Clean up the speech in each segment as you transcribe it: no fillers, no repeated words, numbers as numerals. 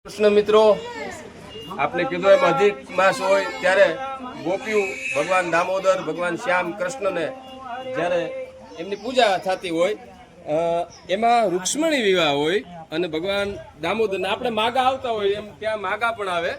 કૃષ્ણ મિત્રો, આપણે કીધું એમ અધિક માસ હોય ત્યારે ગોપીઓ ભગવાન દામોદર, ભગવાન શ્યામ કૃષ્ણને જ્યારે એમની પૂજા થતી હોય એમાં રૂક્ષ્મણી વિવાહ હોય અને ભગવાન દામોદરને આપણે માગા આવતા હોય એમ ત્યાં માગા પણ આવે.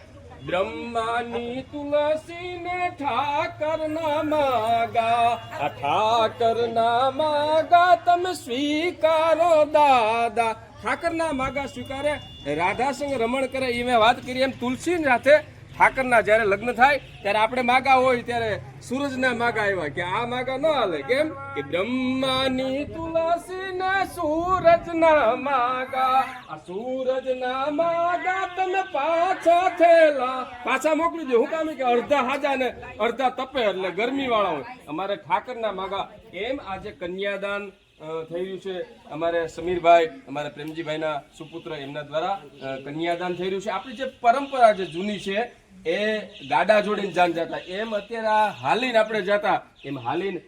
બ્રહ્માની તુલસી ને ઠાકરના માગા, આ ઠાકરના માગા તમે સ્વીકારો દાદા. ઠાકરના માગા સ્વીકારે, રાધા સંગ રમણ કરે એ મેં વાત કરી એમ તુલસી સાથે ઠાકરના જ્યારે લગ્ન થાય ત્યારે આપણે માગા હોય ત્યારે સૂરજના માગા આવ્યા કે આ માગા ન હાલે. કેમ કે બ્રહ્માની તુલસી ને સૂરજના માગા, આ સૂરજના માગા તમે પાછા થયેલા પાછા મોકલી દો. હું કામ કે અડધા હાજા ને અડધા તપે એટલે ગરમી વાળા હોય. અમારે ઠાકરના માગા એમ આજે કન્યાદાન થઈ રહ્યું છે. અમારે સમીરભાઈ, અમારા પ્રેમજીભાઈના સુપુત્ર એમના દ્વારા કન્યાદાન થઈ રહ્યું છે. આપણી જે પરંપરા જે જૂની છે એ ગાડા જોડીને જાન જતા, એમ અત્યારે હાલીને આપણે જતા એમ હાલીને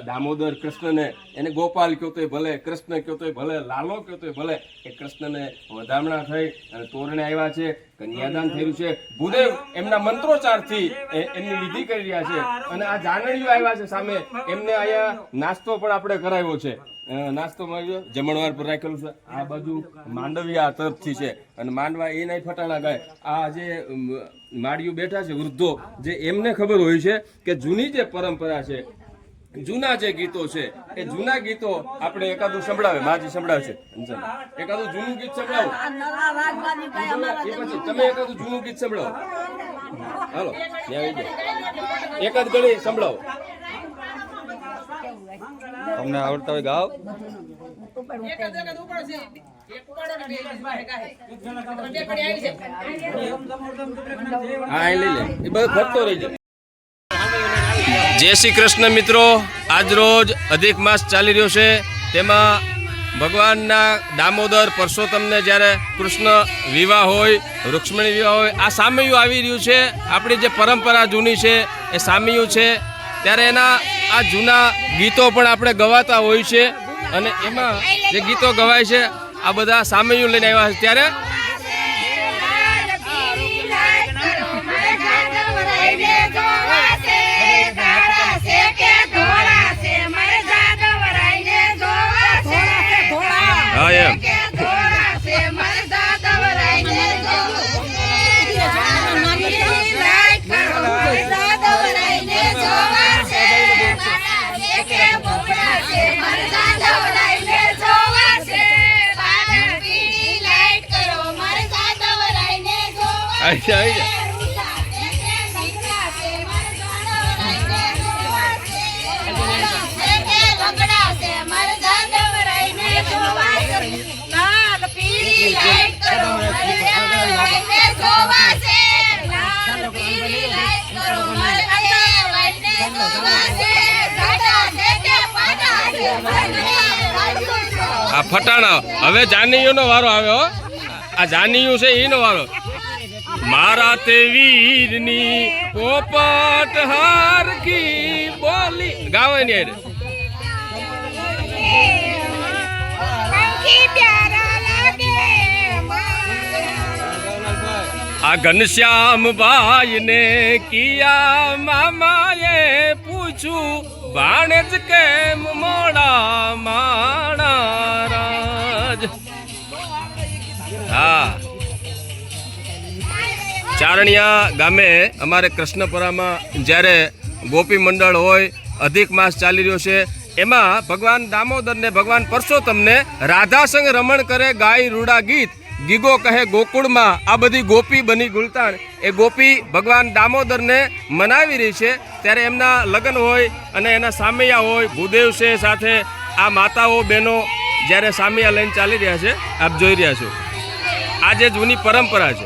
દામોદર કૃષ્ણને એને ગોપાલ કહો તોય ભલે, કૃષ્ણ કહો તોય ભલે, લાલો કહો તોય ભલે, એ કૃષ્ણને વધામણા થઈ અને તોરણે આવ્યા છે. કન્યાદાન થઈ રહ્યું છે. ભૂદેવ એમના મંત્રોચ્ચારથી એમની વિધિ કરી રહ્યા છે અને આ જાનણીઓ આવ્યા છે સામે. એમને અહીંયા નાસ્તો પણ આપણે કરાવ્યો છે. નાસ્તો મળ્યો, જમણવાર પર રાખેલું છે. આ બાજુ માંડવિયા તરફથી છે અને માંડવા એ નહીં ફટાણા ગાય. આ જે માળીઓ બેઠા છે વૃદ્ધો, જે એમને ખબર હોય છે કે જૂની જે પરંપરા છે, જૂના જે ગીતો છે એ જૂના ગીતો આપણે એકાદું સંભળાવે. માજી સંભળાવશે એકાદું જૂનું ગીત સંભળાવો. એ પછી તમે એકાદું જૂનું ગીત સંભળાવો. હાલો એકાદ ઘડી સંભળાવો. તમને આવડતા હોય ગાવ. હા લઈ લે, એ બધું ફરતો રહી જાય. જય શ્રી કૃષ્ણ મિત્રો, આજ રોજ અધિક માસ ચાલી રહ્યો છે. તેમાં ભગવાનના દામોદર પરસોત્તમને જ્યારે કૃષ્ણ વિવાહ હોય, રૂક્ષ્મણી વિવાહ હોય, આ સામૈયું આવી રહ્યું છે. આપણી જે પરંપરા જૂની છે એ સામૈયું છે. ત્યારે એના આ જૂના ગીતો પણ આપણે ગવાતા હોય છે અને એમાં જે ગીતો ગવાય છે આ બધા સામૈયું લઈને આવ્યા છે. ત્યારે હા એમ આ ફટાણા હવે જાનીયુનો વારો આવ્યો. આ જાનીયું છે એનો વારો. મારા તે વીરની પોપટ હારકી બોલી ગાવાની રે. આ ઘનશ્યામ ભાઈ ને કિયા મામાએ પૂછું, ભાણેજ કેમ મોડા માણા રાજ. હા, ચારણિયા ગામે અમારે કૃષ્ણપરામાં જ્યારે ગોપી મંડળ હોય, અધિક માસ ચાલી રહ્યો છે, એમાં ભગવાન દામોદરને ભગવાન પરસોત્તમને રાધા સંગ રમણ કરે, ગાય રૂડા ગીત, ગીગો કહે ગોકુળમાં. આ બધી ગોપી બની ગુલતાણ એ ગોપી ભગવાન દામોદરને મનાવી રહી છે. ત્યારે એમના લગ્ન હોય અને એના સામૈયા હોય, ભૂદેવ છે સાથે. આ માતાઓ બહેનો જ્યારે સામૈયા લઈને ચાલી રહ્યા છે, આપ જોઈ રહ્યા છો. આ જે જૂની પરંપરા છે.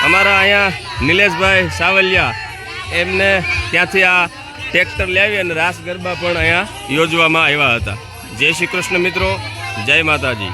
અમારા અહીંયા નિલેશભાઈ સાવલિયા એમને ત્યાંથી આ ટ્રેક્ટર લાવી અને રાસ ગરબા પણ અહીંયા યોજવામાં આવ્યા હતા. જય શ્રી કૃષ્ણ મિત્રો, જય માતાજી.